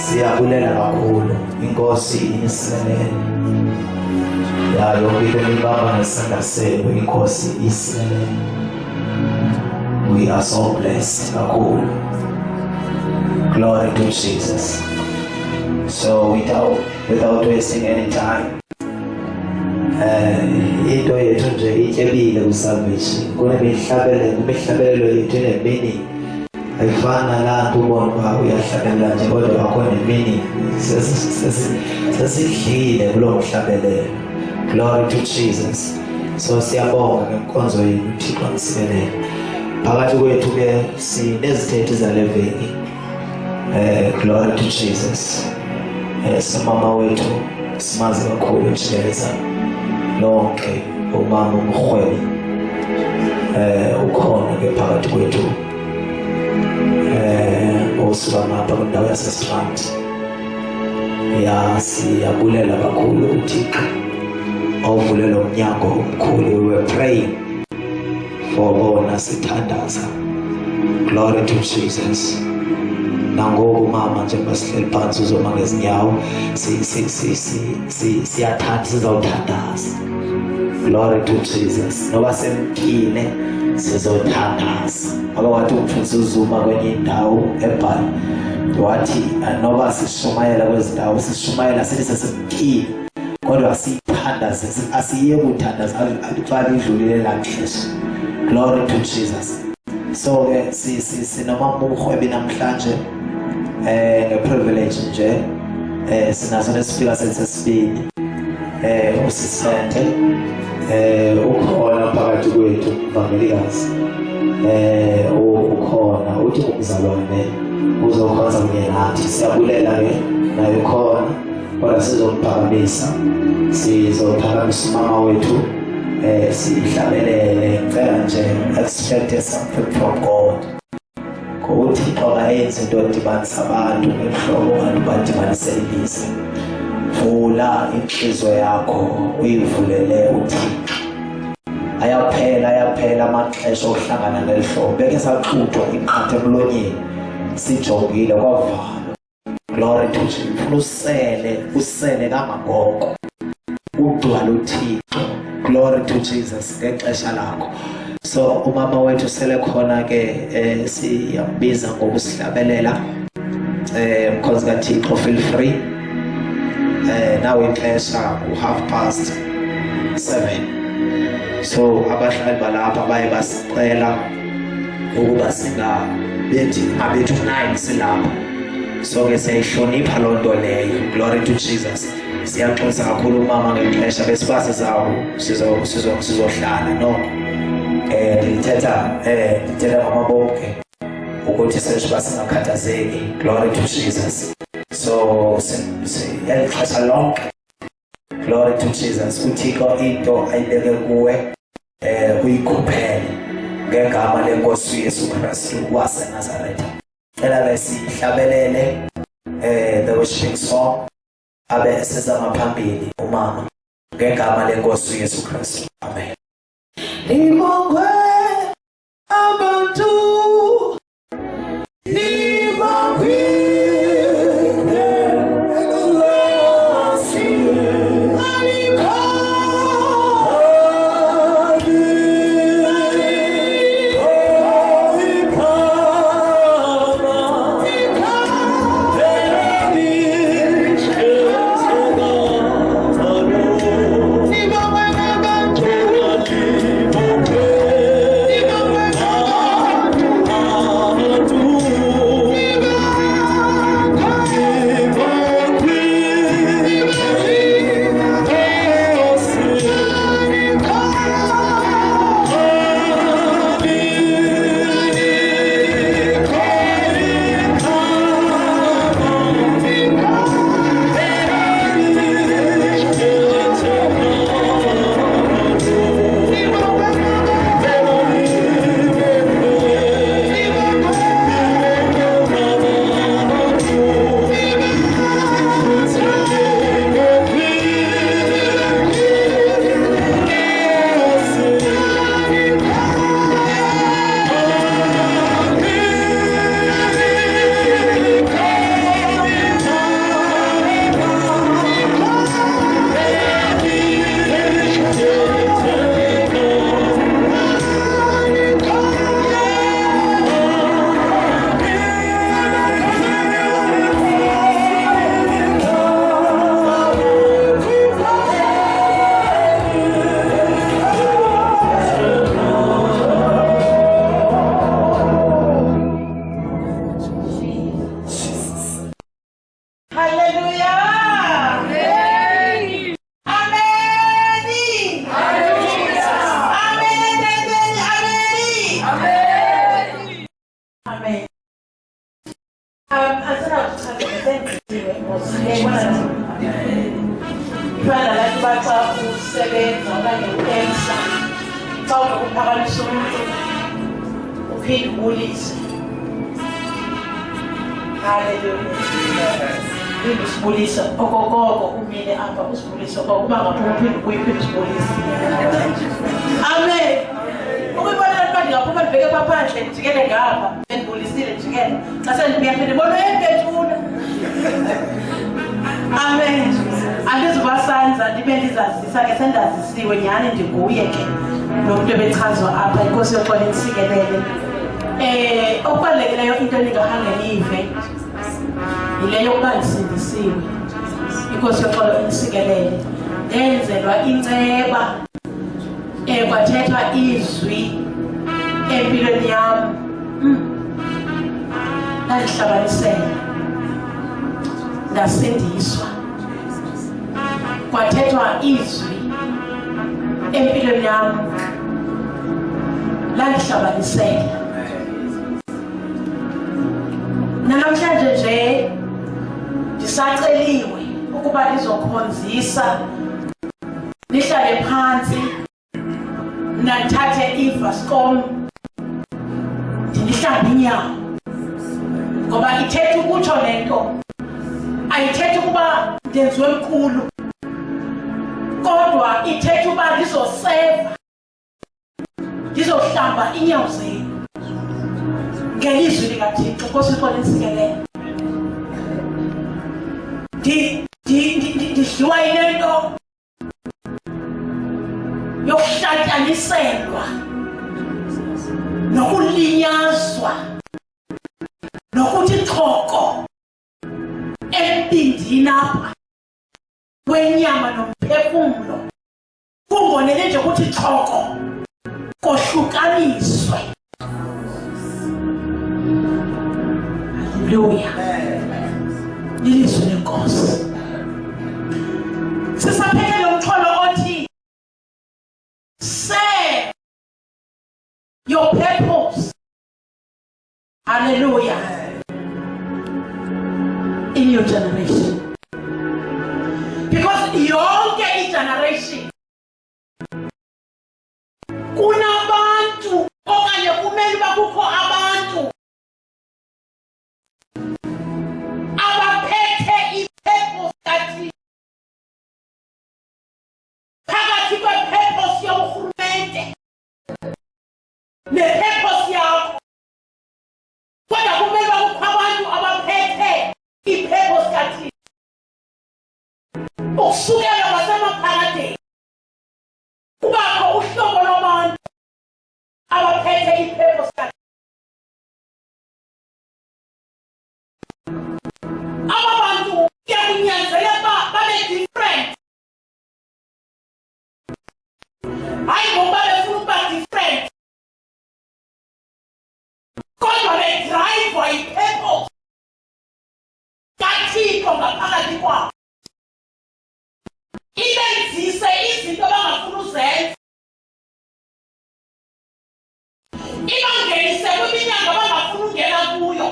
Siyabulela kakhulu inkosi iselele yayo into ibaba nesandla senu inkosi iselele. We are so blessed kakhulu. Glory to Jesus. So without wasting any time, into yethu nje ityebile kusalvation kunemihlabelelo yethu enemini ayifana la ubona uba uyahlabelela nje kodwa bakhona emini sesidlile kulo mhlabelelo. Glory to Jesus. So siyabonga ngenkonzo yenu uThixo amsibelele phakathi kwethu ke sinezithethe zaleveki. Glory to Jesus. Simama wethu simazi kakhulu njezeleza lonke umama umhwebi ukhona ke phakathi kwethu osuka ngapha kwindawo yaseStrand. Siyabulela kakhulu uThixo ovulela umnyango omkhulu. We were praying for bona sithandaza. Glory to Jesus. Nangoku mama njengoba sihleli phansi uzoma ngezinyawo siyathanda sizawuthandaza. Glory to Jesus. Noba semkile sizothandaza. Akawathi umfundisi uzuma kwenye indawo eBhali wathi noba sishumayela kwezindawo sishumayela sithi sesemkile kodwa sithandaza asiye kuthandaza alifani idlulile laxesha. Glory to Jesus. So ke sinomama umhwebi namhlanje ngeprivilege nje sinaso nesifika sesibini usisente ukhona phakathi kwethu umvangelikas ukhona uthi umzalwane uzokhonza kunye nathi. Siyabulela ke naye ukhona kodwa sizomphakamisa umama wethu sihlabelele ngicela nje expect something from God. UThixo akayenzi into edibanisa abantu ngehlobo abantu badibanise ilizwe. Vula inhliziyo yakho uyivulele uThixo. Ayaphela amaxesha okuhlangana nelihlobo beke saxuthwa inqathe emlonyeni sijongile kwavala. Glory to Jesus. Usele kangangoko ugcwala uThixo. Glory to Jesus ngexesha lakho. So umama wethu sele khona ke siyambiza ngokusihlabelela because kaThixo feel free. Now ixesha u 7:30 So abahlali balapha baye basicela ukuba singabethi abethu 9 silapha. So ke siyayihlonipha loo nto leyo. Glory to Jesus. Siyaxolisa kakhulu umama ngexesha besifase zawo sizohlala no. Ndithetha mama bonke ukuthi singakhathazeki. Glory to Jesus. So siyalixesha lonke. Glory to Jesus. Uthixo into ayibeke kuwe uyikhuphele ngegama lenkosi uYesu Kristu waseNazaretha. Ela sihlabelele the worshiping song abe esizama phambili umama ngegama lenkosi uYesu Kristu. Amen. Libongwe abantu libongwe Usibulisa okokoko umile apha usibulisa ukuba ngaphuma phinde kuyiphinde usibulisa. Amen. Ukubona abantu ngaphuma ndibeke paphandle njikele ngapha endibulisile njikele xa sendibuya phinde bona yempethuna. Amen. Andizubasanza ndibe ndizazisa ke sendazisiwe nyhani ndinguye ke nomuntu ebechazwa apha inkosi yoxolo insikelele. Okubalulekileyo into endingahange niyive yileyo ukuba ndisindisiwe. Inkosi yoxolo insikelele ndenzelwa inceba kwathethwa izwi empilweni yam ndandihlabanisela ndasindiswa. Kwathethwa izwi empilweni yam landihlabanisela. Namhlanje nje ndisaceliwe ukuba ndizokhonzisa nihlale phansi nanthathe ivascom ndinihlambe inyawo ngoba ithetha ukutsho le nto ayithethi ukuba ndenziwe mkhulu kodwa ithetha ukuba ndizoseva ndizohlamba inyawo zenu ngelizwi likaThixo. Nkosi uxolo insikelele ndidliwa yile nto yokuhlatyaniselwa nokulinyazwa nokuthi choko empindini apha wenyama nomphefumlo sifonele nje ukuthi xhoko kohlukaniswe. Hallelujah. Lilizwi lenkosi. Sisaphekele umxholo othi say your purpose. Hallelujah. In your generation. Because yonke generation kunabantu okanye kumele bakukho abantu abaphethe ipurpose kathi phakathi kwepurpose yorhulumente nepurpose yakho. Kodwa kumele bakukho abantu abaphethe ipurpose kathi ukusukela kwasemaphakadeni kubakho uhlobo lwabantu abaphethe ipurpose kathi abantu kuyanyanzeleka babe different. Hayi ngoba befuna ukuba different, kodwa bedrive ipurpose kaThixo ngaphakathi kwabo. Ibenzise izinto abangafuna uzenza, ibangenise kwiminyaka abangafuna ungena kuyo,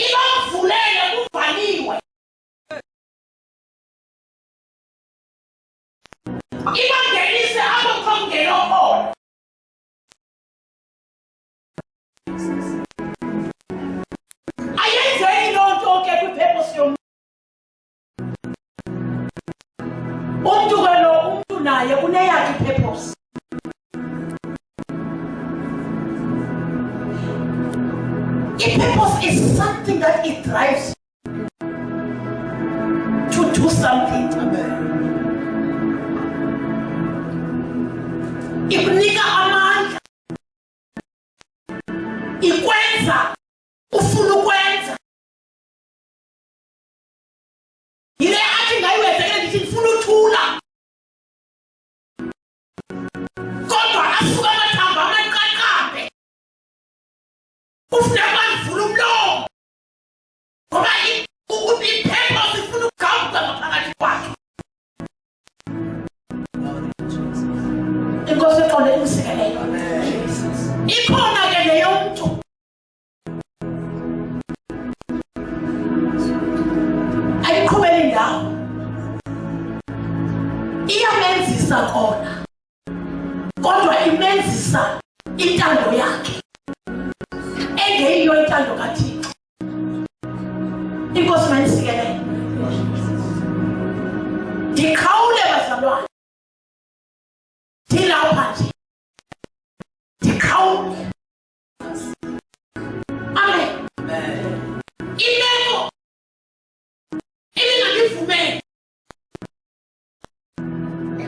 ibavulele kuvaliwe, ibangenise apho kungena khona. Ayenzeni loo nto ke kwipurpose yomuntu. Umuntu naye uneyakhe purpose. Purpose is something that it drives to do something. Ikunika amandla, ikwenza ufuna ukwenza. Yile athi ngayiwenzekele ndithi ndifuna uthula, kodwa asuka amathamba amaqaqambe ufuna kwandivula umlomo ngoba ipurpose ifuna ukugawuka ngaphakathi kwakhe. Inkosi iqonde imisikelelo. Ikhona ke leyo mntu ayiqhubela indawo, iyamenzisa kona, kodwa imenzisa intando yakhe engeyiyo intando kaThixo. Inkosi manisikelele. Ndikhawule bazalwane, ndilapha nje, ndikhawule. Amen. Imeko ibingandivumeli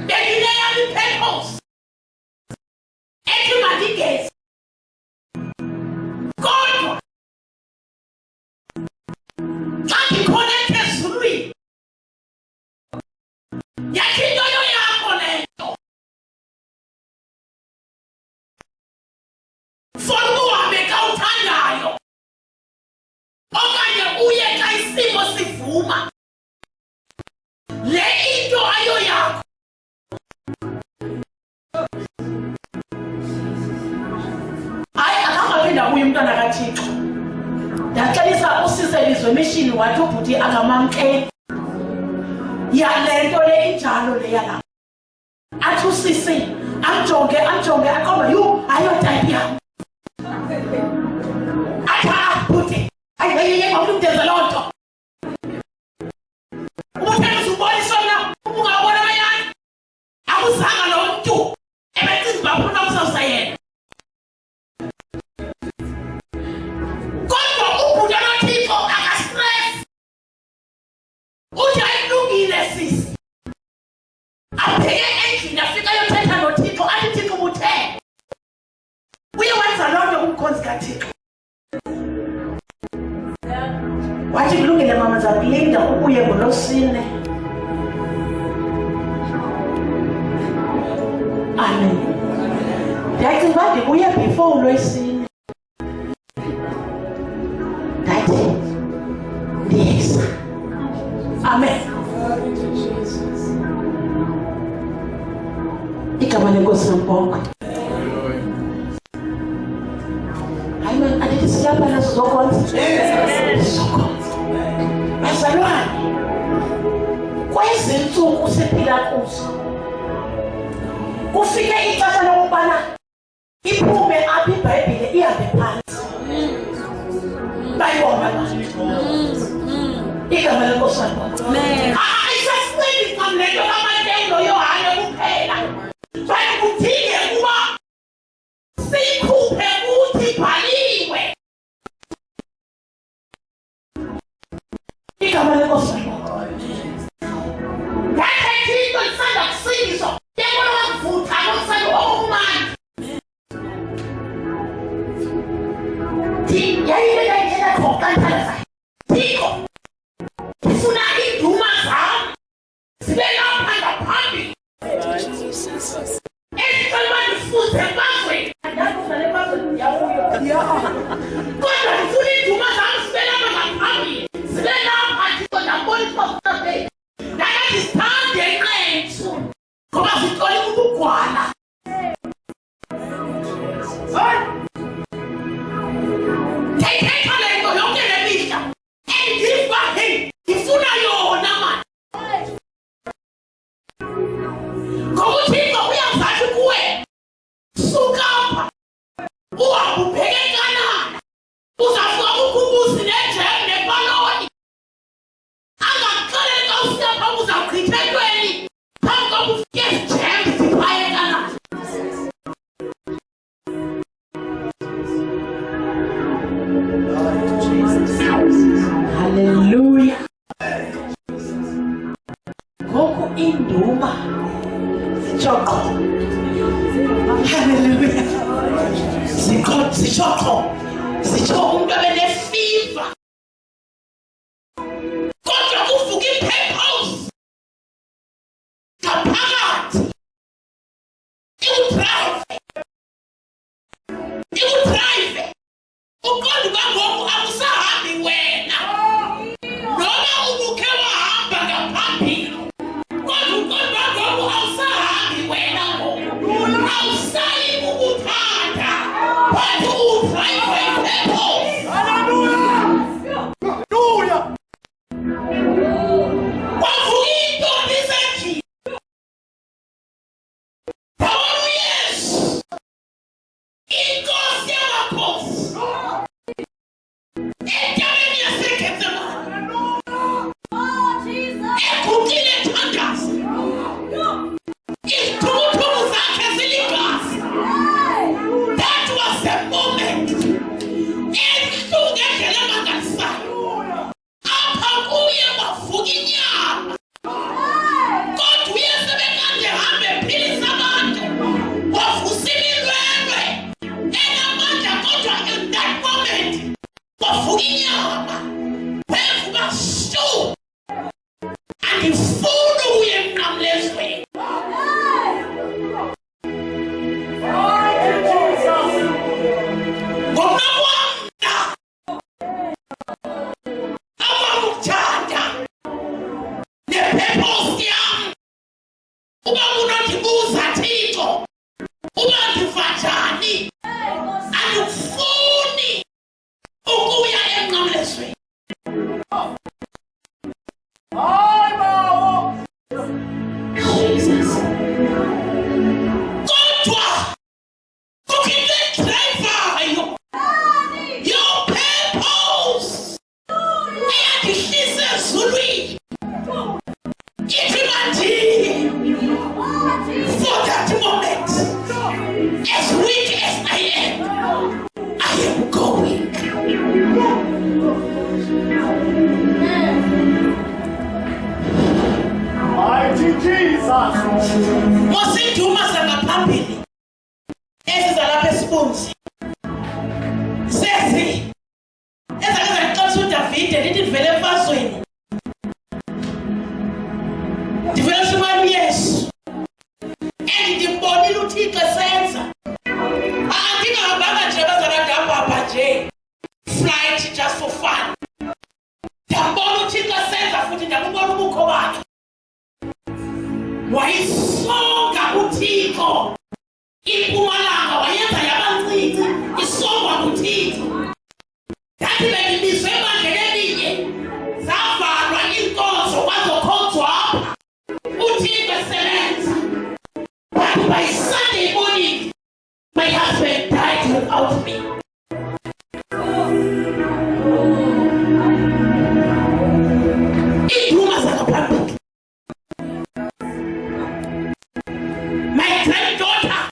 bengineyami purpose ethi mandigeze, kodwa xa ndikhonekte ezulwini yathi into yakho le nto funa uhambe xa uthandayo okanye uye xa isimo sivuma. Le into ayo yakho. Hayi akangaphinda kuye umntwana kaThixo. Ndaxelisa usiselizwe mission wathi ubhuti angamamkeli. Yale nto le injalo le yala. Athi usisi amjonge aqomba ayotype yami. Athi bhuti ayiye ngokumdenza loo nto. Ubuthenga ubona isona ubungabona bayani. Akuzanga lo mntu ebethi ngibafuna ukususa yena. Kodwa ubhuti kaThixo akastress. Uthi ayilungile sisi. Abheke endlini afika yothetha noThixo athi Thixo ubuthe. Uye wenza loo nto kumkhonzi kaThixo. Wathi kulungile mama zakulinda ubuye ngoLwesine. Divide the way before we see. That's it. Yes. Amen. Igama lenkosi ngibonga. Hayi man, adithi silapha naso zokonza. Bazalwane. Kwezinsuku siphila kuzo. Kufike ixesha lokubana iphume apha iBhayibhile ihambe phansi. Bayibona abantu. Igama lenkosi ngibonga. Ayisasibili kamlelo kaMateyu Yohane kuphela. Bayikudinge kuba sikhuphe ukuthi bhaliwe. Igama lenkosi ngibonga. Yakhe into isanda kusizo. Yabona wakuvutha ngomsana okumanje. Yayile yayitshela khona kanjalo. Thixo. Ufuna induma zami. Sibe lapha ngaphambili. Kodwa ndifuna iinduma zami sibe lapha ngaphambili. Sibe lapha Thixo ndabonisa ukuthi ndakathi sithande enqethu ngoba sithole ukugwala. Thayithetha le nto yonke le mihla endiva ndifuna yona mani. Ngokuthixo uyazathi kuwe suka apha uhambe ubheke eNkanani uzafika kuKhubusi neJehu nePaloni. Angakuxeleli xa usiya phambi uzawuchitha entweni phambi kokuba ufike eziJehu ziphaya eNkanani. Hallelujah. Ngoku induma zichoko. Hallelujah. Zichoko. Zichoko umuntu abenefiva. Kodwa kuvuka i-purpose. Ngaphakathi. Ikudrive. Uqonda kangoku akusahambi wena. Noma ubukhe wahamba ngaphambili. Kodwa uqonda kangoku awusahambi wena ngoku. Awusayi ukuthanda. But udrive i-purpose. Hallelujah. Wavuka intombi isekhile. Yabona uYesu. Inkosi yamakhosi. Entabeni yaseGetsemane. Ekhukile ethandaza. Izithukuthuku zakhe ziligazi. That was the moment. Ebuhlungu endlela amangalisayo. Apha kuye wavuka inyama. Kodwa uYesu ebekade ehamba ephilisa abantu. Wavusa imilwembe. Enamandla kodwa in that moment. Wavuka inyama. Wavuka stu. Andifuni ukuya emnqamlezweni. Ngomna kwamna. Amakuthanda. Ne-purpose yami. Uba unondibuza Thixo. Uba ndiva njani. Andifuni ukuya emnqamlezweni. Jesus. Kodwa kukho into edrivayo. Your purpose. Eyandihlisa ezulwini. Ithi mandini. For that moment. As weak as I am going. Mighty Jesus. Mosinduma zangaphambili. Ezizalapha esibunzi. Sezi. Ezake zaxoxa uDavide lithi livele emfazweni. Ndivele uSimani Yesu. Ndibonile uThixo esenza. wayisonga uThixo iPumalanga wayenza yabanciki isongwa uThixo yathi bekibizwe emadleleni zavalwa inkonzo kwazokhonzwa uThixo esebenza but by Sunday morning my husband died without me. My granddaughter,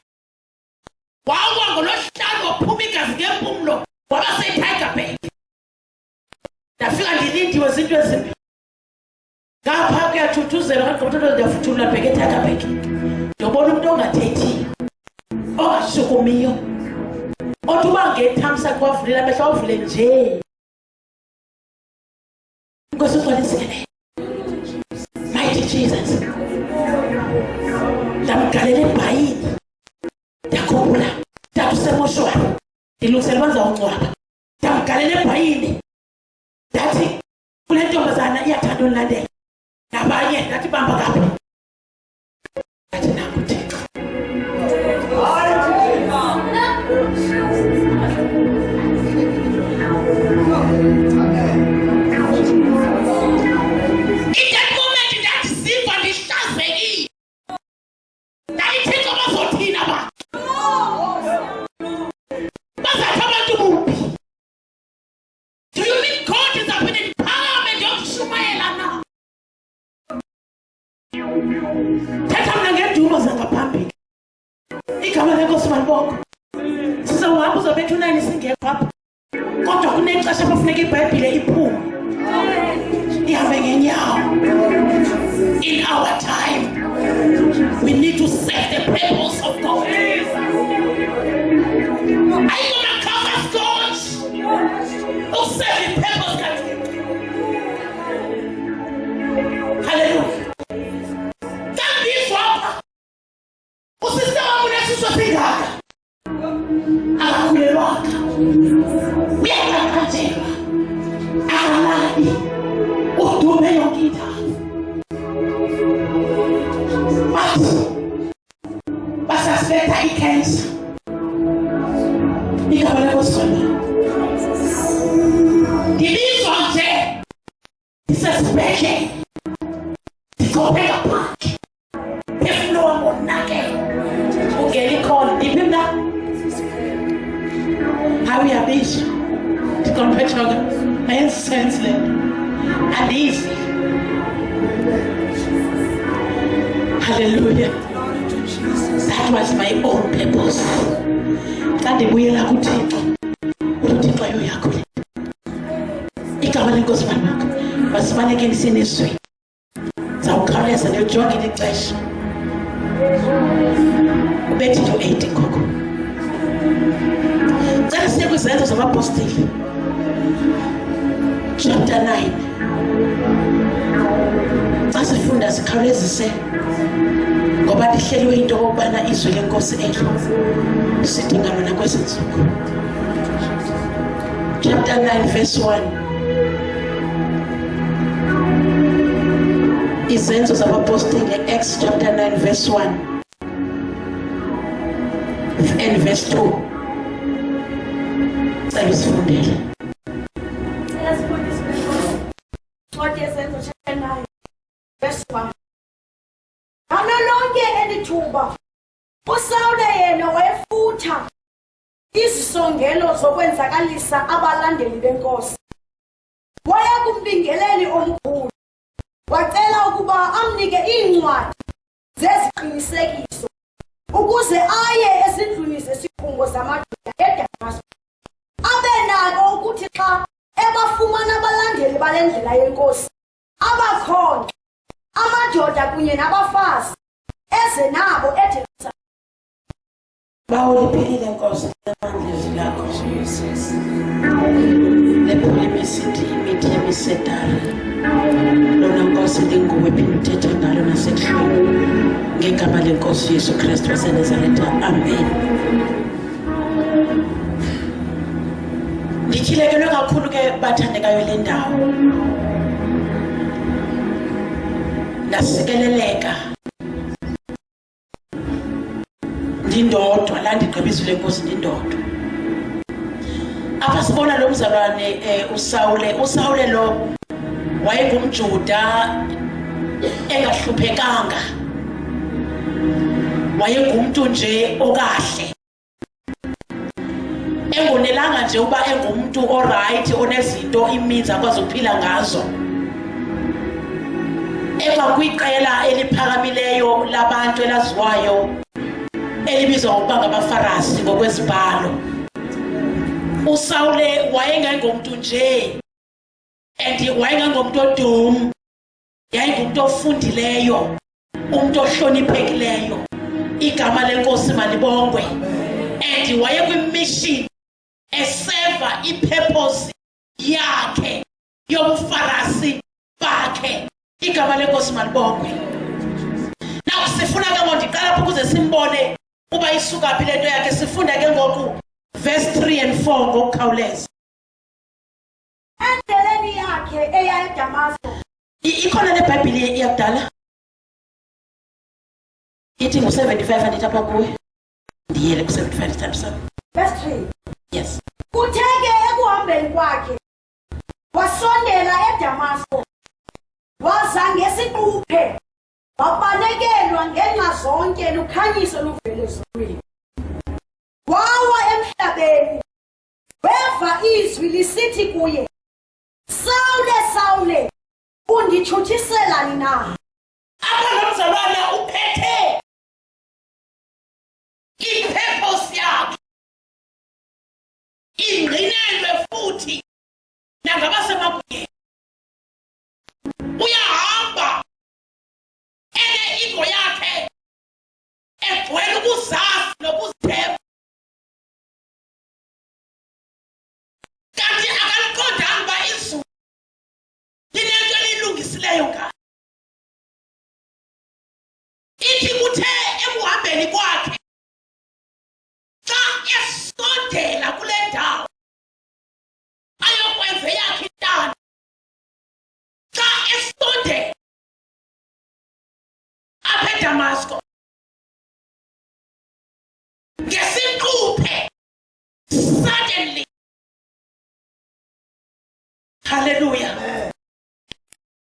wawa ngolosihlanu waphuma igazi ngempumlo waba se-Tiger Bank. Ndafika ndilindiwe zinto ezimbi. Ngapha kuyathuthuzela ngaqotholo ndiyafuthulula bheke e-Tiger Bank. Ndiyobona umuntu ongathethi, ongashukumiyo. Othi uba ngethamsa kwavulela amehlo awuvule nje. Inkosi ugcwalisile. Mighty Jesus. Ndamgalela ebhayini. Ndakhumbula. Ndakusemoshwari. Ndilungisela bazawungcwaba. Ndamgalela ebhayini. Ndathi kule ntombazana iyathanda ulandela. Nabanye ndathi bamba kaphi. Ndathi nangu Thixo. In our time, we need to serve the purpose of God. Are you gonna come as God who serve the purpose God? Hallelujah. That means what? Usista wangu na sisi wapigaka. Akakulewaka. Uyakakateka. Akaladi. Utume yongita. Basuspecta icancer. Ikabala kusona. Dilizwa nje. Isuspecte. Tikopeka paki. Phefumulo wami unake. Ungeli call. Ipimla. How uyabisha. Tikompethoka. Ayensense. Adizi. Hallelujah. That was my own purpose. Ndibuyela kuThixo. uThixo yoyakho. Igama lenkosi banakho. Basibaleke nisineswe. Zawukhawuleza lejonge lixesha. Ubethi to 8 ngoko. Cela siye kwizenzo zabapostoli. Chapter 9. Xa sifunda sikhawulezise ngoba lihlelwe into okubana izwi lenkosi elo sidinga lona kwezi ntsuku. Chapter 9 verse 1. Izenzo zabapostoli, Acts chapter 9 verse 1 and verse 2. Cela usifundele. USawule yena wayefutha izisongelo zokwenzakalisa abalandeli benkosi. Waya kumbingeleli omkhulu. Wacela ukuba amnike iincwadi zeziqinisekiso ukuze aye esindlini zesikhungo zamadoda eDamascus. Abe nako ukuthi xa ebafumana abalandeli balendlela yenkosi abakhona amadoda kunye nabafazi eze nabo eJerusalema. Bawuliphelile Nkosi namandla lakho Jesus. Lephule mesithi imithi yemisedala. Lona Nkosi linguwe phinde uthethe ngalo nasekuhlweni. Ngegama lenkosi Yesu Kristu waseNazaretha. Amen. Ndichilekelwe kakhulu ke bathandekayo le ndawo. Ndasikeleleka ndindodwa la ndigqibisa lenkosi ndindodwa. Apha sibona lo mzalwane uSawule lo wayengumJuda engahluphekanga. Wayengumuntu nje okahle. Engonelanga nje uba engumuntu alright onezinto imeans akwazi ukuphila ngazo. Ekwakuyiqela eliphakamileyo labantu elaziwayo elibizwa ngokuba ngabaFarisi ngokwezibhalo. uSawule wayengengumuntu nje and wayengengumuntu odum. Yayingumuntu ofundileyo, umuntu ohloniphekileyo. Igama lenkosi malibongwe. And wayekwimission eseva ipurpose yakhe yobuFarisi bakhe. Igama lenkosi malibongwe. Now sifuna ke ngondiqala ukuze simbone uba isuka phi lento yakhe. Sifunda ke ngoku verse 3 and 4 ngokukhawuleza. Endleleni yakhe eya eDamasko. Ikhona le Bhayibhile yakudala? Ithi ngo-75 andithi apha kuwe. Ndiyele ku-75 times 7. Verse 3. Yes. Kutheke ekuhambeni kwakhe wasondela eDamasko. Waza ngesiquphe. Wabanekelwa ngenxa zonke lukhanyiso luvele ezulwini. Wawa emhlabeni. Weva izwi lisithi kuye, Sawule, Sawule, undithuthiselani na? Apha lo mzalwane uphethe ipurpose yakhe. Ingqinelwe futhi nangabasemagunyeni. Uyahamba ego yakhe egcwele ubuzazi nobuzithemba. Kanti akaliqondanga uba izulu linento elilungisileyo ngayo. Ithi kuthe ekuhambeni kwakhe xa esondela kule ndawo ayokwenza yakhe intando. Xa esondela apha eDamasko ngesiquphe, suddenly, hallelujah,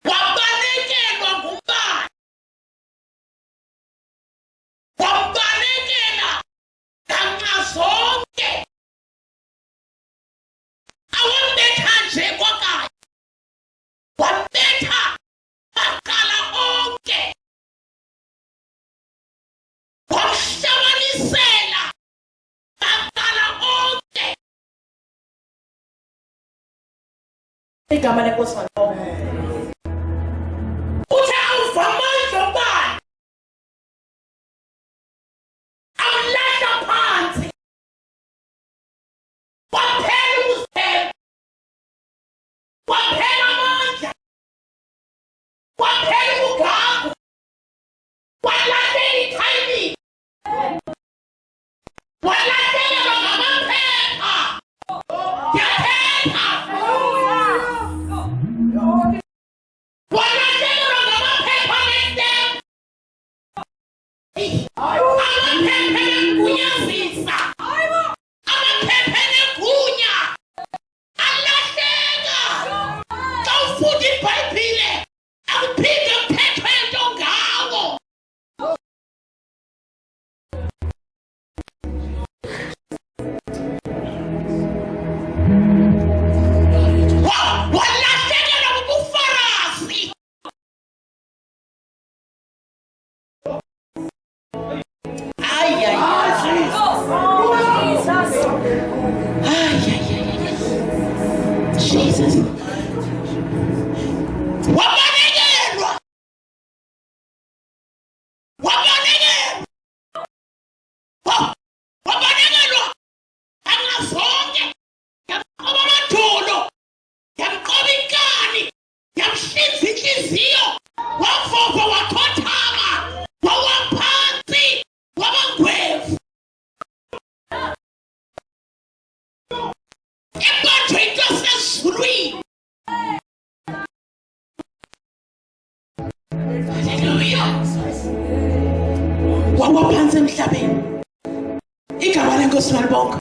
wabanekelwa ngumbane. Wambalekela nganxa zonke. Awambetha nje kwakanye. Wambetha maqala onke. Wamhlanganisela maqala onke. Igama lenkosi malibongwe. Uthe awuva amandla obani. Awulahla phansi. Waphela ukuzithemba. Waphela amandla. Waphela ubugagu. Walahleka ithayimini. Walahlekelwa ngamaphepha. Yathetha. Walahlekelwa ngamaphepha nentemba. Amaphepha engunyazisa. Amaphepha enegunya. Alahleka. Xa ufunda iBhayibhile akuphinde kuthethwe nto ngawo. Walahlekelwa bubuFarisi. Ay, ay, ay. Jesus. Wabanekelwa. Wabanekelwa. Wabanekelwa. Angazonke. Yamqoba amadolo. Yamqoba inkani. Yamhlinza inhliziyo. Wavova wakhothama. Wawaphansi. Wabangwevu. Ebanjwe into sezulwini. Hallelujah. Wawaphansi emhlabeni. igama lenkosi malibonga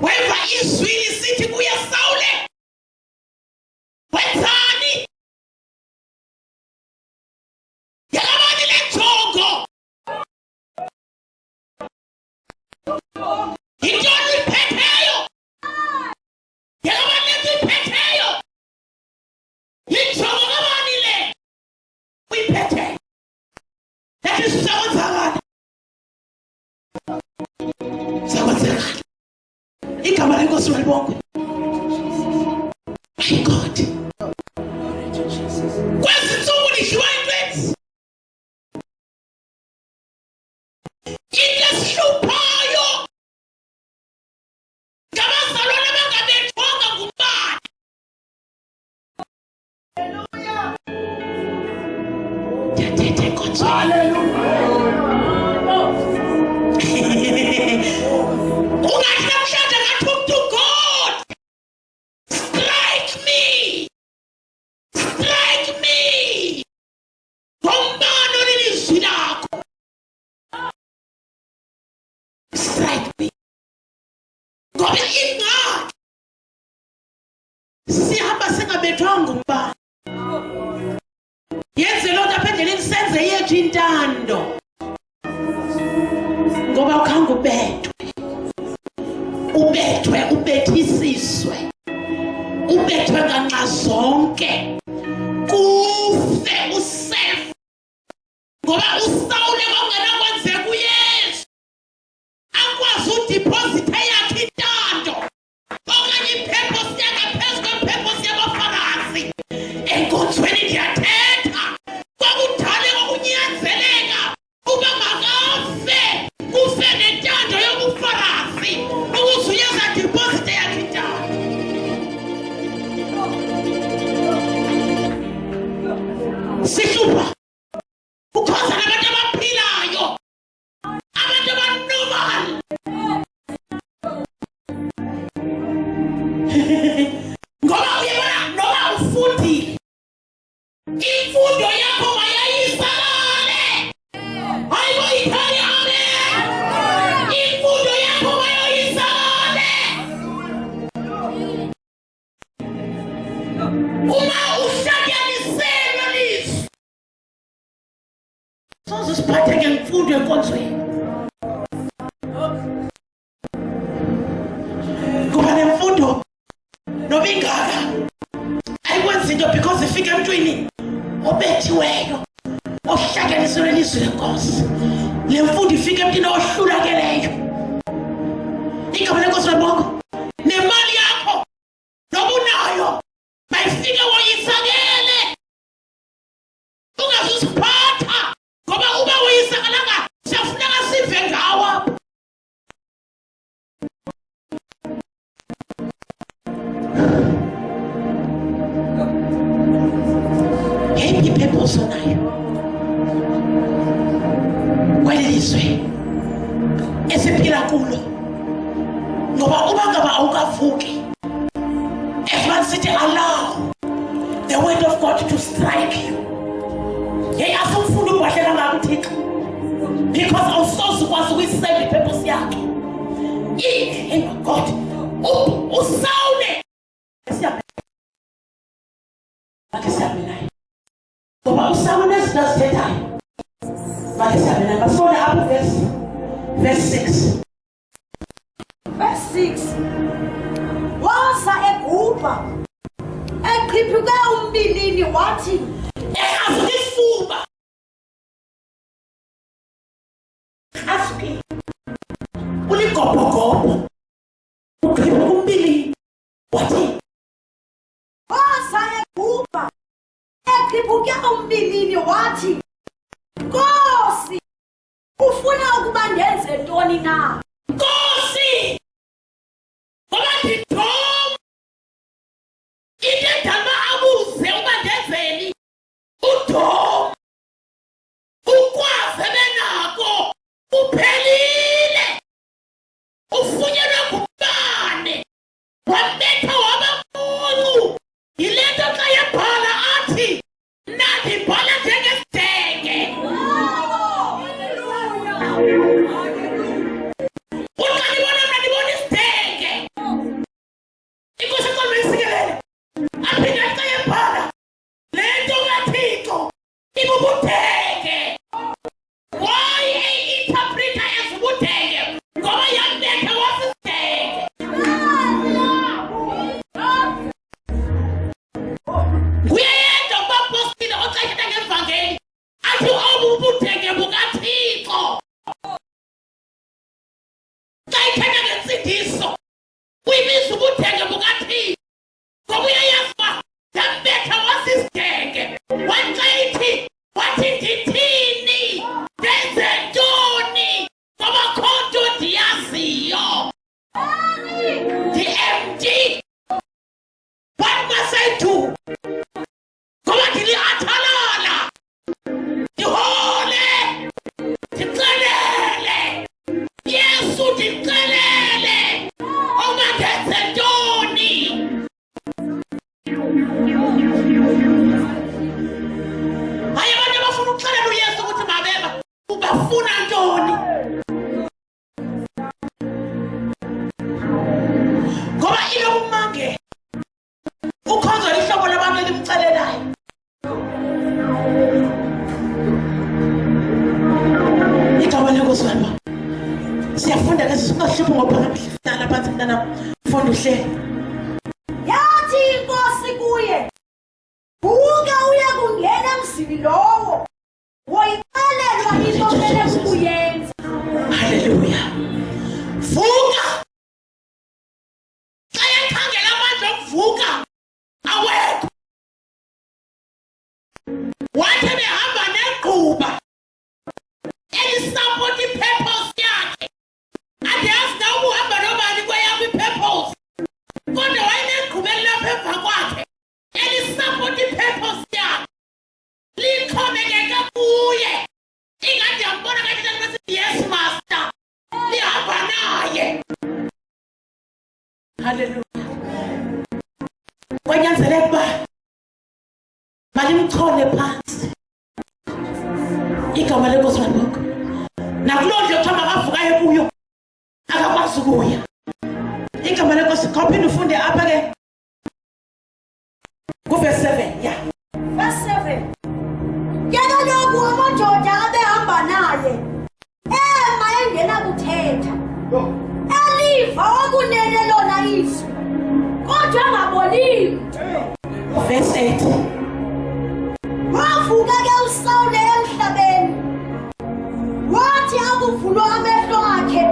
weva izwi lisithi kuye Sawule wenzani yakabani lenjongo intoni iphetheyo yakabani lento iphetheyo injongo kabani le uyiphetheyo lathi sizakwenzakala zakwenzakala igama lenkosi malibonga my God kwezi nsuku lidliwa intwenzi into esihluphayo ngabazalwane abangabethwanga ngumbane. Thethe konje ungathi namhlanje ngathi umuntu God strike me ngombane olilizwi lakho strike me ngoba ingxaki sihamba singabethwanga ngumbane yenze loo nto apha endleleni senze yethu intando ngoba ukhange ubethisiswe ubethwe nganxa zonke kufe uself ngoba uSawule kwakungenakwenzeka uYesu akwazi udiphozitha yakhe intando okanye ipurpose yakhe phezu kwepurpose yabaFarisi enkonzweni ndiyathetha kwakudale kwakunyanzeleka uba makafe kufe nentando yobuFarisi ukuze uYesu adiphozithe yakhe intando. Sihlupha ukhoza nabantu abaphilayo abantu abanormal ngoba uyabona noba ufundile imfundo yakho mayayisakale hayibo ikhaya amen imfundo yakho mayayisakale uma uhlanyaniselwa lizwi soze siphathe ngemfundo enkonzweni ngoba nemfundo noba ingaka ayikwenzi into because ifika emntwini obethiweyo ohlakaniselwe lizwi lenkosi le mfundo ifika emntwini ohlulakeleyo igama lenkosi malibonga nemali yakho noba unayo mayifike woyisakele ungazuziphatha ngoba uba woyisakalanga siyafuneka sive ngawo apha. Yeyiphi ipurpose onayo kweli lizwe esiphila kulo ngoba uba ngaba awukavuki everyone sithi allow the word of God to strike you yeyi asumfunda ubhahle kangaka uThixo because awusoze ukwazi ukuyiseva ipurpose yakhe my God uSawule ake siyabe naye ngoba uSawule ezinazithethayo ake siyabe naye basibone apho verse 6 waza egubha eqhiphuke umbilini wathi ehazuka ifuba asuke uligobhogobo uqhiphuka umbilini wathi waza egubha eqhiphuke umbilini wathi Nkosi ufuna ukuba ndenze ntoni na Nkosi ngoba ndithom into edala abuze uba ndenzeni udom ukwazi benako uphelile ufunyenwe ngumbane wambetha wabakulu yile nto xa yebhala athi nandibhala njengesidenge ubuthenge bukaThixo. Xa ithetha ngensindiso uyibiza ubuthenge bukaThixo. Ngoba uyayazi uba ndambetha wasisithenge. Waxa ithi wathi ndithini ndenze ntoni ngoba kho nto ndiyaziyo. Ndi-empty. What must I do? Ngoba ndiliathalala, ndihole, ndixelele, Yesu ndixelele, uma ndenze ntoni? Hayi abantu abafuna ukuxelela uYesu ukuthi mabeba ubafuna ntoni? Ngoba ilokumange ukhonza ihlobo labantu elimcelelayo. Igama lenkosi wami. Siyafunda ke singahluphi ngophakathi hlala phansi mntana mfunda uhlele. Yathi inkosi kuye, "Vuka uye kungena emzini lowo. Woyixelelwa into kumele ukuyenza." Hallelujah. Vuka. Xa ekhangela amandla okuvuka awekho. Wathi behamba negquba elisupport i-purpose yakhe. Andiyazi na ukuhamba nobani kweyam i-purpose. Kodwa wayenegquba elilapha emva kwakhe elisupport i-purpose yakhe. Lixhomekeke kuye. Ingade yambona kanti besithi yes master. Lihamba naye. Hallelujah. Kwanyanzeleka uba malimchole phansi. Igama lenkosi walokho. Nakuloo ndlu yokuthiwa makavukayo kuyo akakwazi ukuya. Igama lenkosi khawuphinde ufunde apha ke kuverse 7. Ya. Verse 7. Ke kaloku amadoda abehamba naye ema engenakuthetha, eliva okunene lona izwi, kodwa angaboniyo. Verse 8. Wavuka ke uSawule emhlabeni, wathi akuvulwa amehlo akhe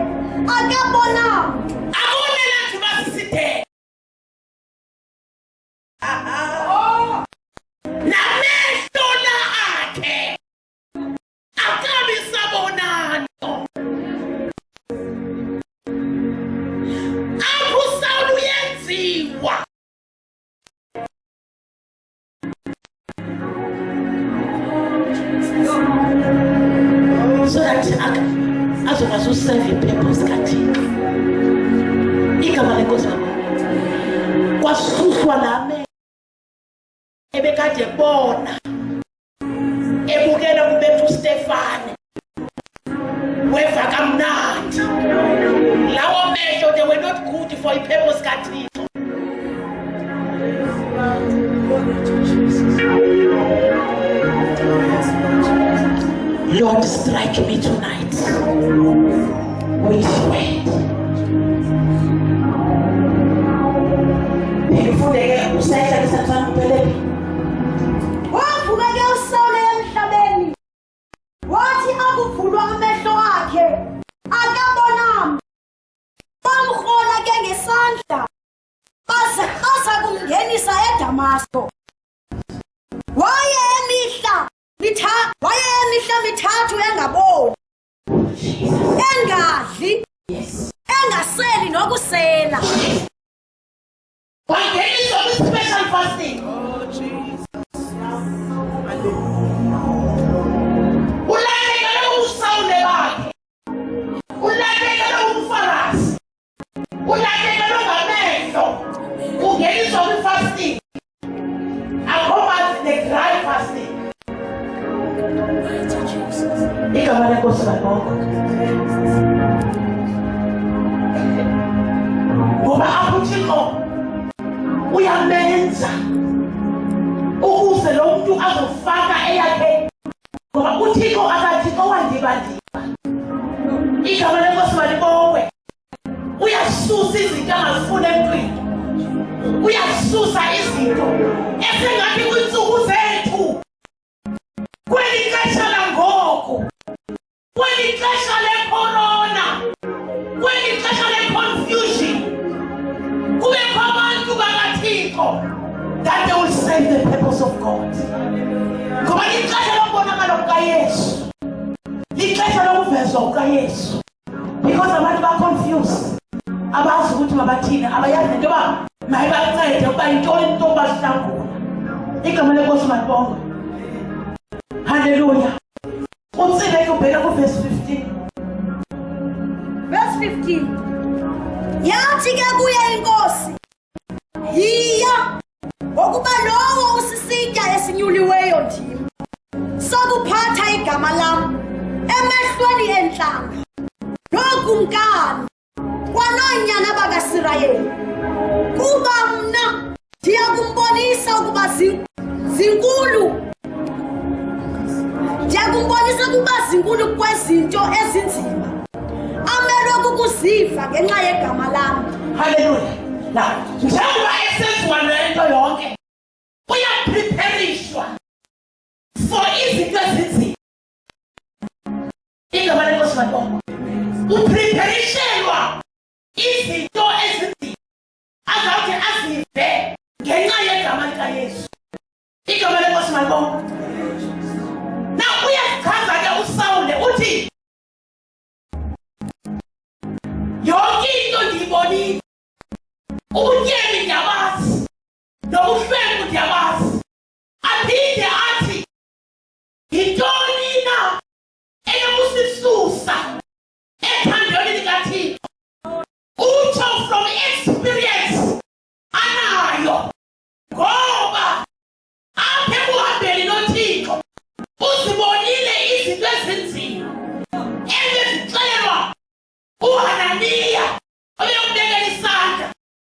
akabona mntu. Akunela nje basisithe. Namehlo la akhe akabi sabonanto. Apho uSawule uyenziwa. So that azokwazi userve i-purpose kaThixo. Igama lenkosi wami. Kwasuswa la amehlo ebekade bona ebukela kubetha uStefane weva kamnandi. Lawo mehlo, they were not good for i-purpose kaThixo. Lord, strike me tonight with your word. Wavuka ke uSawule emhlabeni, wathi akuvulwa amehlo akhe akabona mntu. Bamkrola ke ngesandla baze kumngenisa eDamasko. Waye emihla mithathu engaboni, engadli, engaseli nokusela. Wangeniswa kwi-special fasting. Ulahlekele uSawule bakhe. Ulahlekele umfarisi. Ulahlekele ngamehlo. Ungeniswa kwi-fasting. Akhomazi ne-dry fasting. Igama lenkosi balokho. Ngoba apho uThixo uyamenza ukuze lo muntu azofaka eyakhe. Ngoba uThixo akathixo wandibandiba. Igama lenkosi balibonke. Uyasusa izinto angazifuna emntwini. Uyasusa izinto esengathi kwinsuku zethu kweli xesha langoku kweli xesha le-corona, kweli xesha le-confusion, kubekho abantu bakaThixo that they will save the purpose of God. Ngoba lixesha lokubonakala kukaYesu, lixesha lokuvezwa kukaYesu, because abantu ba-confused, abazi ukuthi mabathini, abayazi into yoba mayibancede ukuba yintoni into basihlangula. Igama lenkosi malibongwe. Hallelujah. Utsile ke ubheka ku-verse 15. Verse 15. Yathi ke kuye inkosi, yiya ngokuba lowo usisitya esinyuliweyo ndim sokuphatha igama lam emehlweni entlanga nookumkani kwanoonyana bakaSirayeli, kuba mna ndiya kumbonisa ukuba zinkulu, ndiyakumbonisa ukuba zinkulu kwezinto ezinzima amelwe kukuziva ngenxa yegama lam. Hallelujah. Now, njengoba esenziwa lento yonke, uyaprepharishwa for izinto ezinzima. Igama lenkosi malibongwe. Upreparishelwa izinto ezinzima azawuthi azive ngenxa yegama likaYesu. Igama lenkosi malibongwe. Now uyachaza ke uSawule uthi yonke into ndiyibonile, ubutyebi ndiyabazi nobuhlwempu ndiyabazi. Aphinde athi yintoni na eyokusisusa ethandweni likaThixo. Utsho from experience anayo, ngoba apha ekuhambeni noThixo uzibonile izinto ezinzima ezixelelwa uHananiya obekubekela isandla,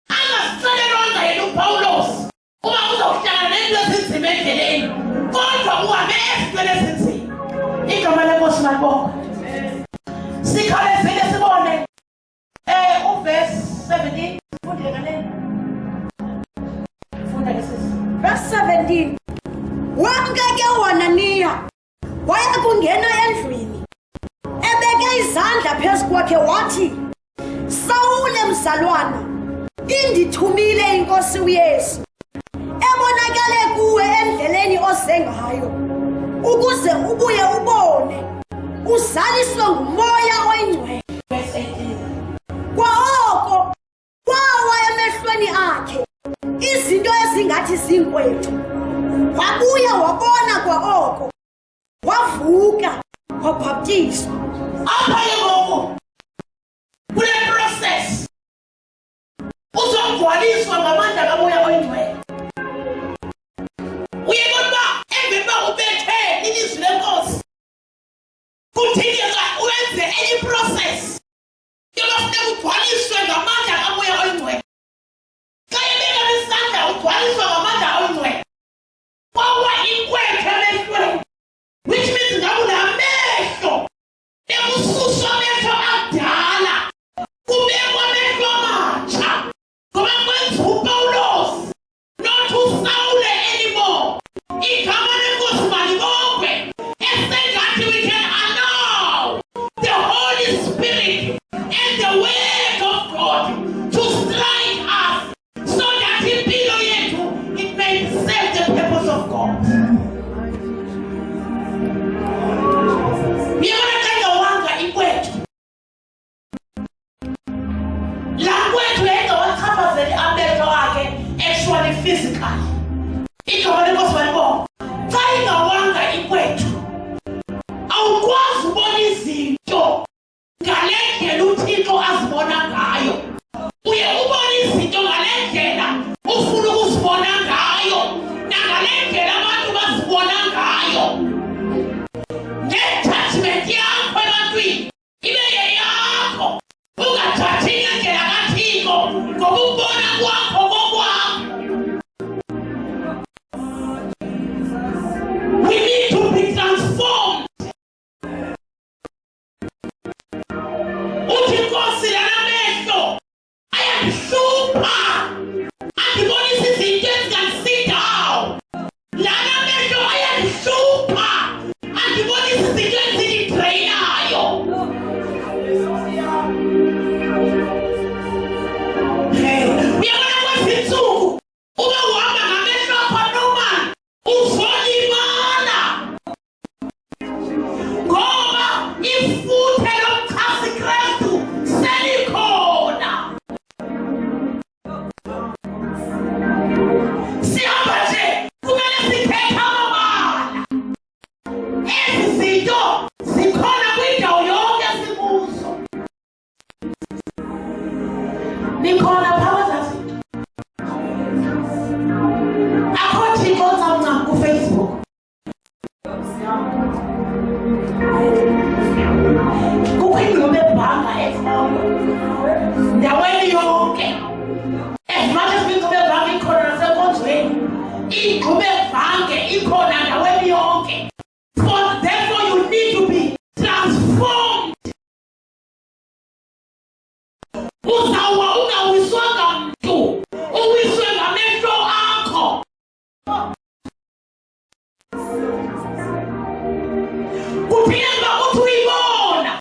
angazixelelwanga yena uPawulos uba uzawuhlangana nento ezinzima endleleni, kodwa uhambe ezintweni ezinzima. Igama lenkosi malibongwe. Sikhawulezile sibone uverse 17. Fundile kanene. Funda ke sisi. Verse 17. Wonke ke uHananiya waya kungena endlwini ebeke izandla phezu kwakhe wathi, Sawule mzalwana, indithumile inkosi uYesu ebonakale kuwe endleleni oze ngayo, ukuze ubuye ubone uzaliswe ngumoya oyingcwele. Verse 18. Kwaoko kwawa emehlweni akhe izinto ezingathi zinkwethu, wabuya wabona kwaoko, wavuka wabhaptizwa. Apha ke ngoku kule process uzogcwaliswa ngamandla kamoya oyingcwele. Uyebona uba emveni uba ubethe ilizwi lenkosi, kudingeka uwenze enye process yobafuneka ugcwaliswe ngamandla kamoya oyingcwele. Xa ebeka isandla ugcwaliswa ngamandla oyingcwele, kwawa inkwetha emehlweni, which means ngakunamehlo ekususwa amehlo akudala kubekwa amehlo amatsha, ngoba kwenza uPawulos not uSawule anymore. Igama lenkosi malibongwe. Esengathi we can allow the Holy Spirit ifuthe lomchasi Kristu selikhona. Sihamba nje kumele sikhethe amabala. Ezi zinto zikhona kwindawo yonke esikuzo. Nikhona phakathi zinto. Akho thixo ozamncama kuFacebook. Kukhingqube ebhanga ekhona ndaweni yonke. As much as ingqube ebhanga ikhona nasenkonzweni, ingqube ebhange ikhona ndaweni yonke. Therefore you need to be transformed. Uzawa ungawiswanga mntu, uwiswe ngamehlo akho. Kuphinde uthi uyibona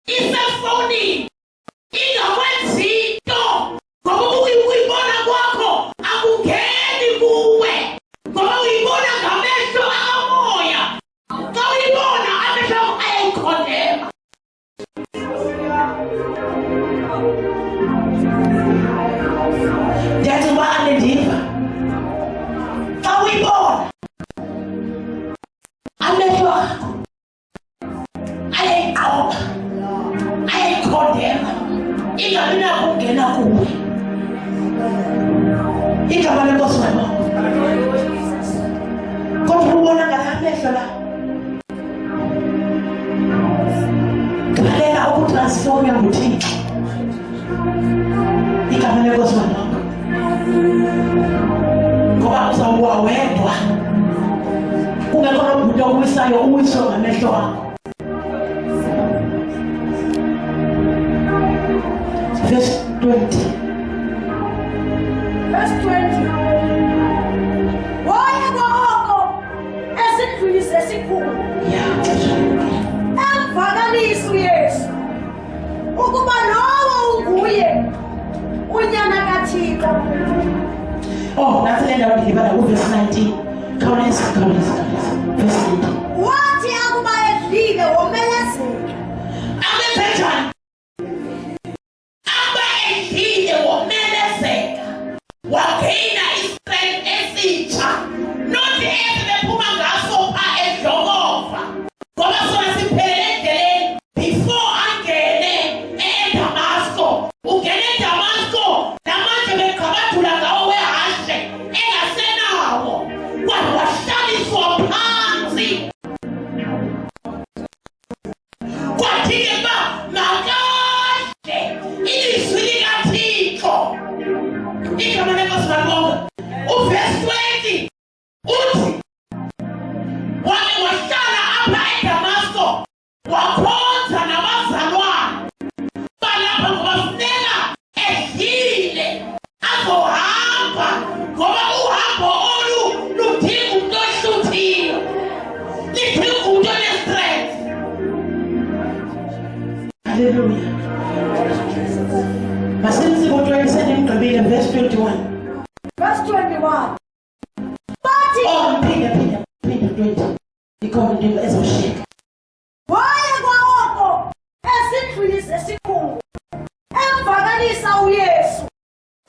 isefoni ingakwenzi into ngoba uyibona kwakho akungeni kuwe ngoba uyibona ngamehlo akamoya. Xa uyibona amehlo akho ayayikhondema. Ndiyathi uba anendiva xa uyibona amehlo akho ayayiqoba ayayikhondema ingabi nakho ukungena kuwe. Igama lenkosi wabonga. Kodwa ubona ngala amehlo la ngalela ukutransformya nguThixo. Igama lenkosi wabonga. Ngoba uzawuwa wedwa kungekho nomuntu owisayo uwiswe ngamehlo akho. Verse 20. Verse 20. Waya kwakho esindlwini sesikhulu. Emvakalisa uYesu ukuba lowo unguye unyana kaThixo. Oh, that's the end of the Bible, verse 19. Khawuleza. Verse 19. Wathi akuba edlile womelezeka. Abenzenjani? Abayedlile womelezeka. Wagaina istrength esitsha. Not ebephuma ngaso pha edlokova. Ngoba sona siphelele endleleni before angene eDamasco. Ungene eDamasco namanje beqhabathula ngawo wehashe engasenawo. Wahlaliswa phansi. Kwathi-ke ba makade ilizwi likaThixo. Igama lenkosi wabonga. Uverse 20 uthi wake wahlala apha eDamasco wakhonza nabazalwane balapha ngoba funeka edlile azohamba ngoba uhambo olu ludinga umuntu ohluthiyo, lidinga umuntu onestrength. Hallelujah. Masenzi kutwelisa emgqibile verse 21. Verse 21. Bathi Oh, phinda 20. Ikhona into ezosheka. waya kwakho esindlwini sesikhulu emvakalisa uYesu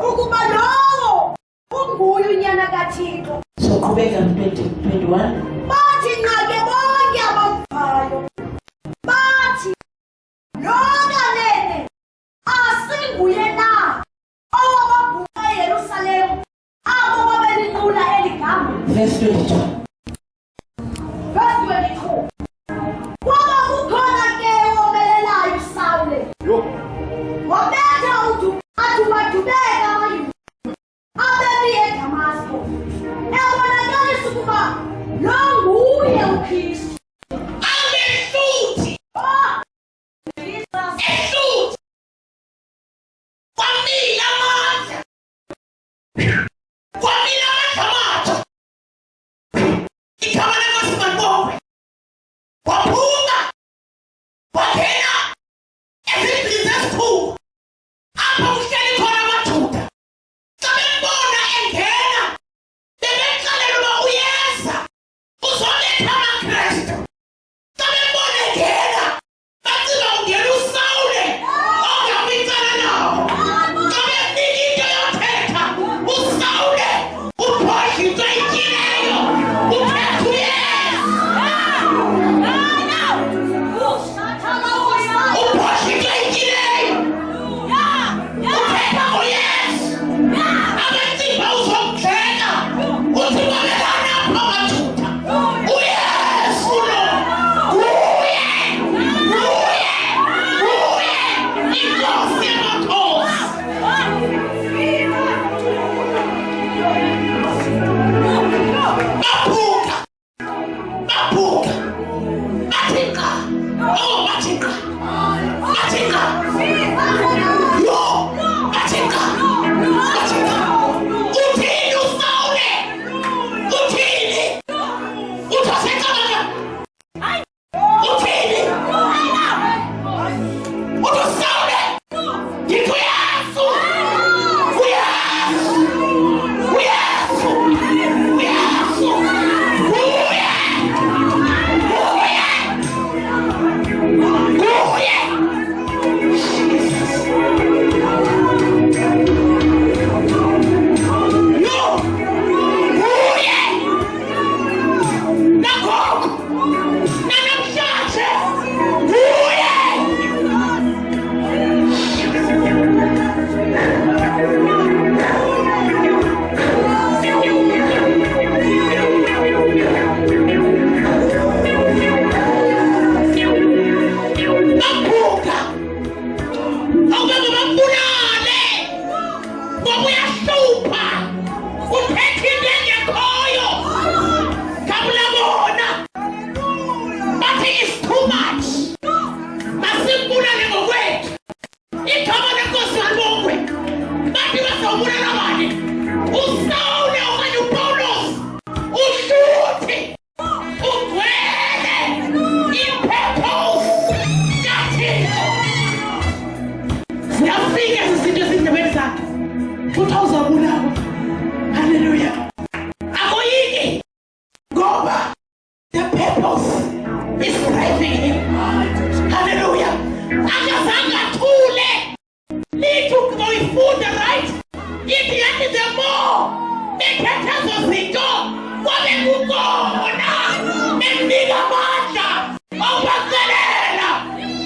ukuba lowo unguye unyana kaThixo. So qhubeka 21. Bathi nqake bonke abamvayo bathi lokanene asinguye na owababhuqa eYerusalemu abo babelinqula eligama. Verse 22. Verse 22.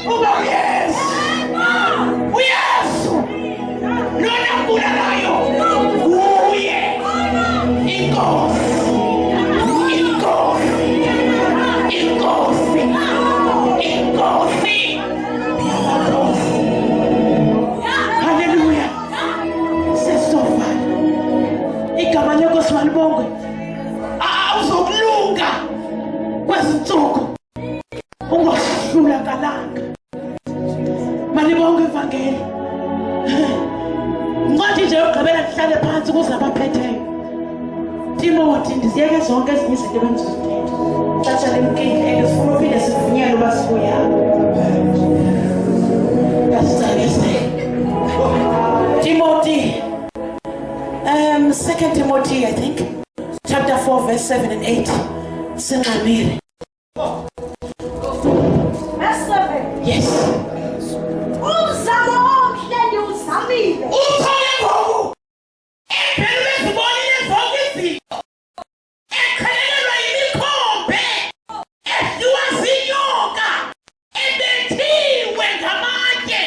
uba uyesu uyesu lona mbulalayo uye inkosi inkosi inkosi inkosi haleluya sesofa igama lenkosi malibongwe awuzokulunga kwezinsuku ungahlula kalanga malibonke ivangeli ngathi nje yogqibela kuhlale phansi kuze abaphetheyo Timothy ndiziyeke zonke ezinye izinto ebengizozithetha xesha lemkile and sifuna uphinde sivunyelwe uba sibuyapho Timothy 2 Timothy I think chapter 4 verse 7 and 8 sinqamile Verse 7. yes Umzamo omhle ndiwuzamile. uthole ngoku emphelwe zibonile zonke izinto ekhalelelwa yimikhombe edliwa zinyoka ebethiwe ngamatye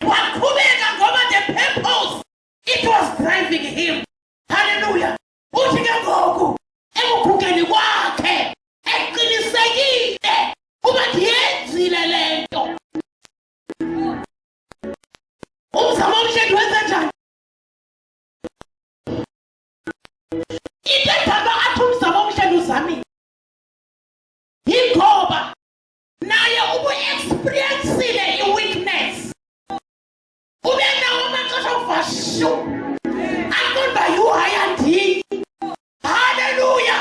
waqhubeka ngoba the purpose it was driving him hallelujah uthi ke ngoku ekukhukeni kwakhe eqinisekile uba ndiyenzile le nto umzamo omhle ndiwenze njani into edaba athi umzamo omhle nduzamile yingoba naye ubu-experiencile i-weakness ube nawo amaxesha ovashu aqonda yuhaya ndini haleluya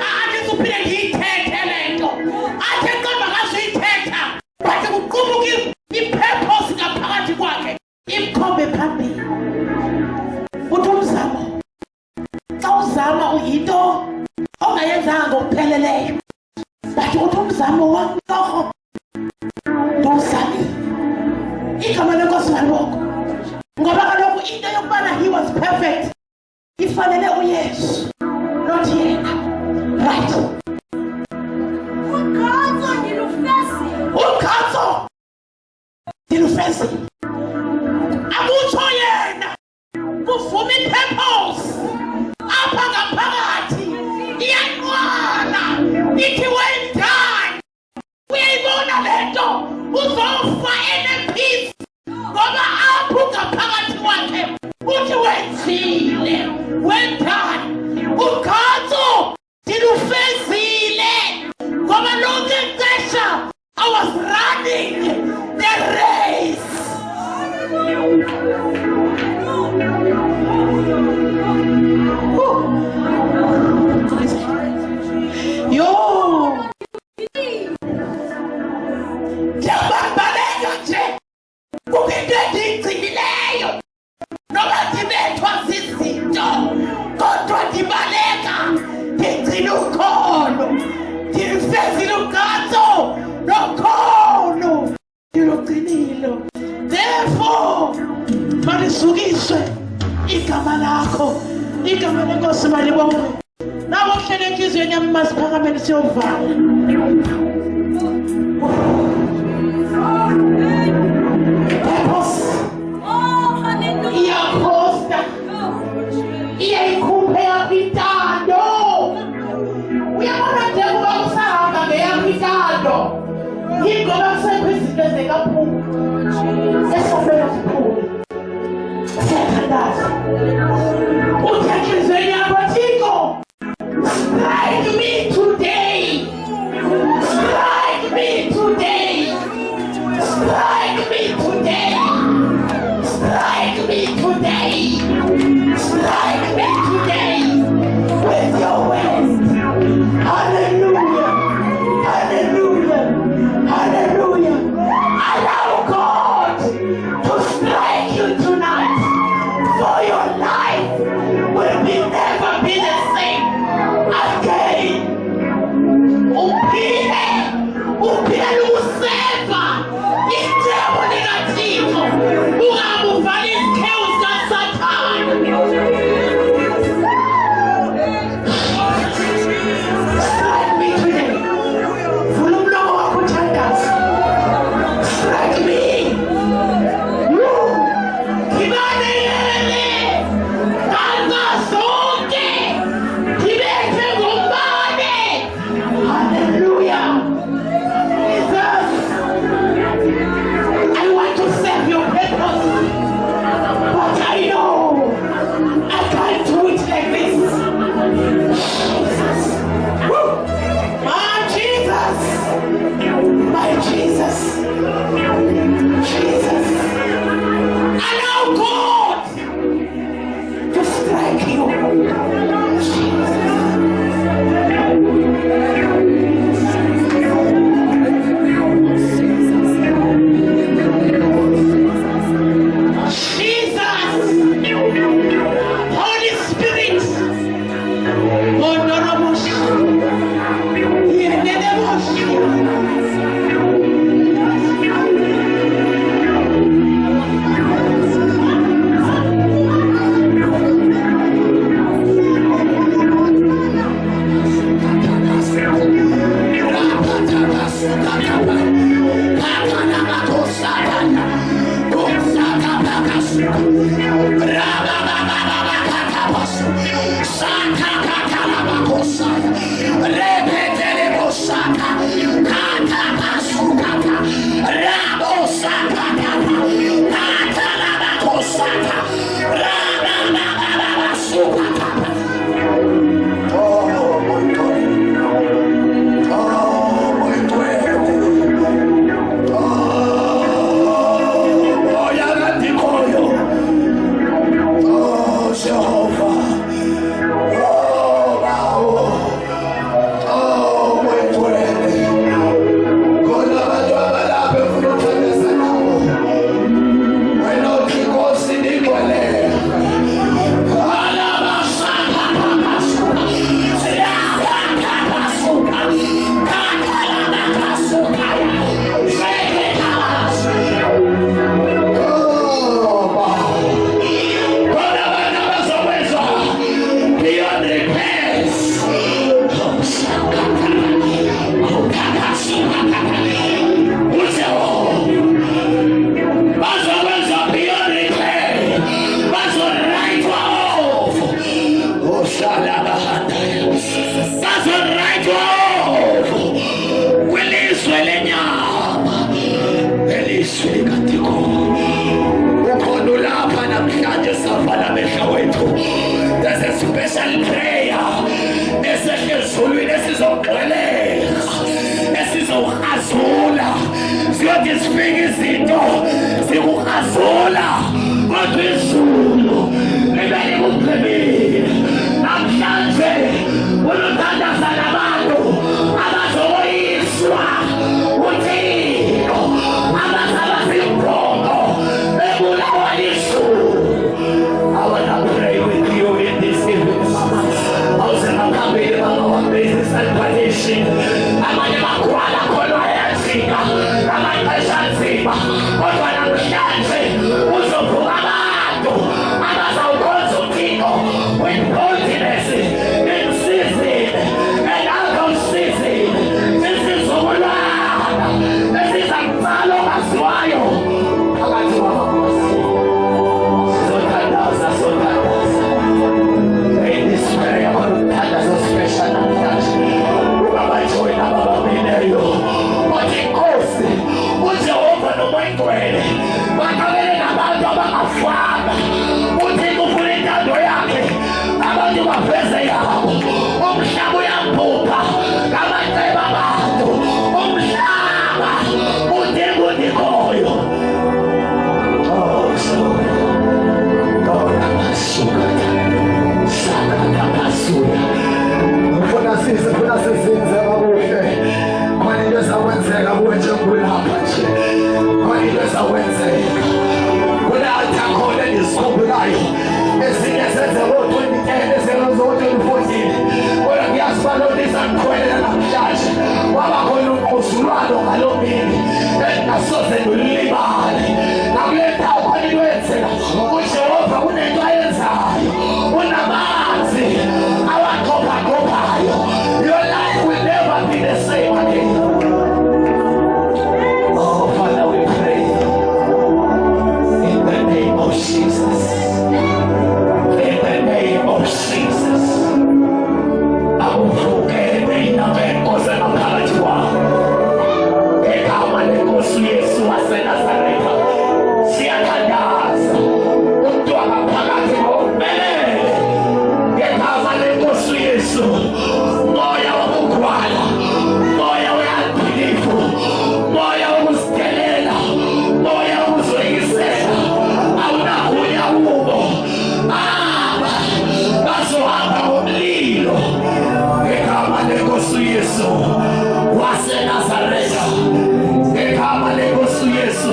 andisuphinde ndiyithethe le nto athi eqonda ngazuyithetha but kuqubuka ipurpose ngaphakathi kwakhe imkhombe phambili uthi umzamo xa uzama uyinto ongayenzanga ngokupheleleyo but uthi umzamo wamtorho ndiwuzamile igama lenkosi malibongo ngoba kaloku into yokubana he was perfect ifanele uyesu not yena right Ukhatso ndilufezile. ukhatso ndilufezile akutsho yena kuvuma ipurpose apha ngaphakathi iyanqwala ithi well done uyayibona le nto uzofa enepeace ngoba apho ngaphakathi kwakhe uthi wenzile well done ukhatso ndilufezile ngoba lonke ixesha I was running the race yo ndiyabambaleka nje kukho into endiyigcinileyo noba ndibethwa zizinto kodwa ndibaleka ndigcina ukholo ndilufezile ukhatso nokholo ndilugcinile therefore malisukiswe igama lakho igama lenkosi malibongwe nawo kuhlele enhliziyweni yami masiphakameni siyovala purpose Oh, hallelujah. iyakhosta iyayikhuphe yakho intando uyabona nje kuba usahamba ngeyakho intando yingoba kusekho izinto ezingekaphumi esifuna ziphume siyathandaza uthi enhliziyweni yakho Thixo strike me today strike me today zifika izinto zikukhazula kodwa izulu libe likugqibile. Namhlanje unothandaza nabantu abazoyiswa uThixo, abazabazimpondo bebulawa izulu. I wanna pray with you in this evening, mama. Awusengaphambili mama wabhizinisi alipanishi amanye makhwala khona ayajika amaxesha anzima kodwa namhlanje uzovuka abantu abazawukhonza uThixo with boldness in season and out of season. Isizukulwana esizakutsala ongaziwayo phakathi kwamakhosi. Sizothandaza, sizothandaza. In this prayer, ukuthandaza special namhlanje. Ubabajoyina ababamileyo. Bathi Nkosi, uJehova noMoyingcwele bakhabele nabantu abangafanga. UThixo ufuna intando yakhe, abantu baveze yabo. Umhlaba uyaphupha ngamacebo abantu. Umhlaba udinga unikhoyo. Oh, sorry. Dona masukata. Sakata masuya. Ufuna sizenze kakuhle. Khona into ezakwenzeka kuwe njengolapha nje. Khona into ezakwenzeka. Kunathi akhona enizikhumbulayo. Ezinye zenze ngo-2010, ezinye ngo-2014. Kodwa ngiyazibala ukuthi izangikhwelela namhlanje. Kwaba khona umqhusulwano ngaloo mini engingasoze ngilibale. Nakule ndawo khona into eyenzeka. UJehova kunento ayenzayo. Unamanzi awaqopha-qophayo. Your life will never be the same again. Oh, Father, we pray in the name of Jesus. In the name of Jesus. Akuvukele inamenkosi ngaphakathi kwakho. Egama lenkosi uYesu waseNazaretha. Siyathandaza. Umuntu wangaphakathi ngokuphelele. Ngegama lenkosi uYesu. Moya wokugwala. Moya we-unbelief. Moya wokusidelela. Moya wokuzoyisela. Awunakuya kubo. Bazohamba ngomlilo. Ngegama lenkosi uYesu waseNazaretha. Ngegama lenkosi uYesu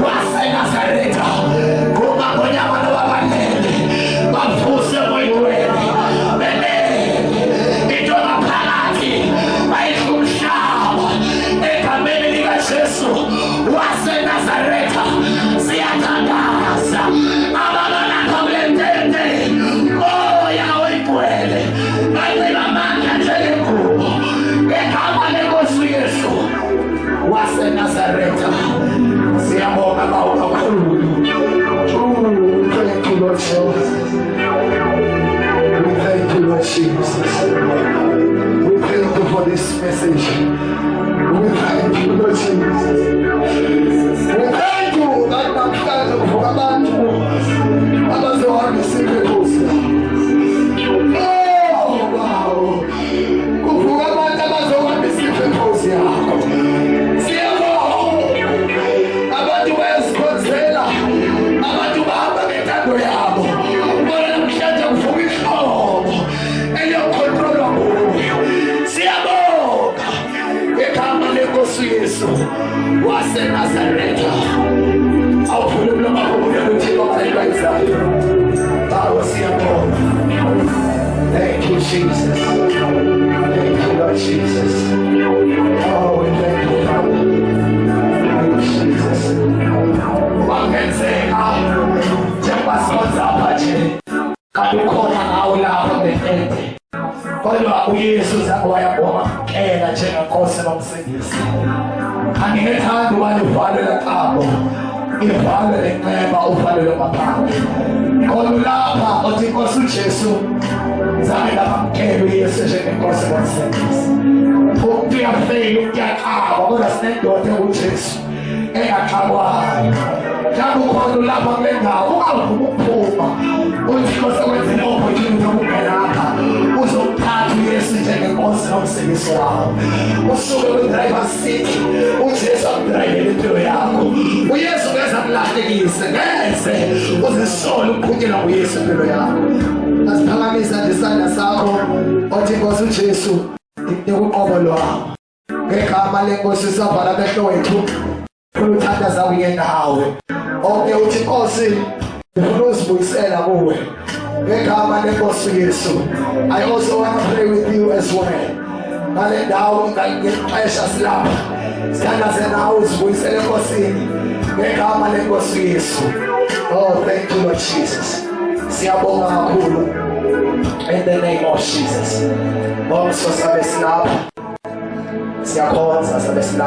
waseNazaretha. Kungakhona abantu abalele bavuse Moyingcwele. Belele into ngaphakathi bayidla umhlaba. Egameni likaJesu waseNazaretha siyathandaza. Ababonakho kule ntente moya oyigcwele bancela amandla njengengubo. Ngegama lenkosi uYesu waseNazaretha siyabonga bawo kakhulu. Thank you, Lord Jesus. We thank you, Lord Jesus. We thank you for this message. We thank you, Lord Jesus. We thank you that namhlanje kuvuka abantu abazohambisa inkosi. Oh, wow. Kuvuka abantu abazohambisa inkosi yakho. Siyabonga. Abantu bayazikhonzela. Abantu bahamba ngentando yabo. Bona namhlanje kuvuka ihlobo eliyokhontrolwa nguwe. Siyabonga. Ngegama lenkosi uYesu waseNazaretha. Awuvule umlomo wakho uyothini omayelwa izayo. Bawo siyabonga. Thank you, Jesus. Thank you, Lord Jesus. Oh, we thank you, Father. Thank you, Jesus. Wangenzeka njengoba sikhonza apha nje. Kanti ukhona ngawo lapha ngentente. Kodwa uYesu wayamkela njengenkosi nomsindisi. Angingethanda uba livalo laqabo. Ivalo lenxeba uvalo lomaphandle. Khona lapha othi Nkosi uJesu zange ndamkela uYesu njengenkosi nomsindisi. Umuntu uyafeyila, umuntu uyaqaba kodwa sinendoda enguJesu engaxabwayo. Njalo ukhona lapha kule ndawo ungavumi ukuphuma. UThixo sekwenzele opportunity ukungena lapha. Uzomthatha uYesu njengenkosi nomsebenzisi wakho. Usuke kwi-driver seat uJesu akudrayivele impilo yakho. uYesu ngeze akulahlekise, ngeze uzisole uqhutyelwa nguYesu impilo yakho. Asiphakamisa nje isandla sakho othi Nkosi uJesu ndikunike uqobo lwakho. Ngegama lenkosi sisavala amehlo wethu ukuthandaza kunye nawe. Onke uthi Nkosi ndifuna uzibuyisela kuwe. Ngegama lenkosi Yesu. I also want to pray with you as well. Ngale ndawo ngayixesha silapha. Sithandaze nawe uzibuyisele enkosini. Ngegama lenkosi Yesu. Oh, thank you Lord Jesus. Siyabonga kakhulu. In the name of Jesus. Bonke sabe silapha. Siyakhonza sabe silapha.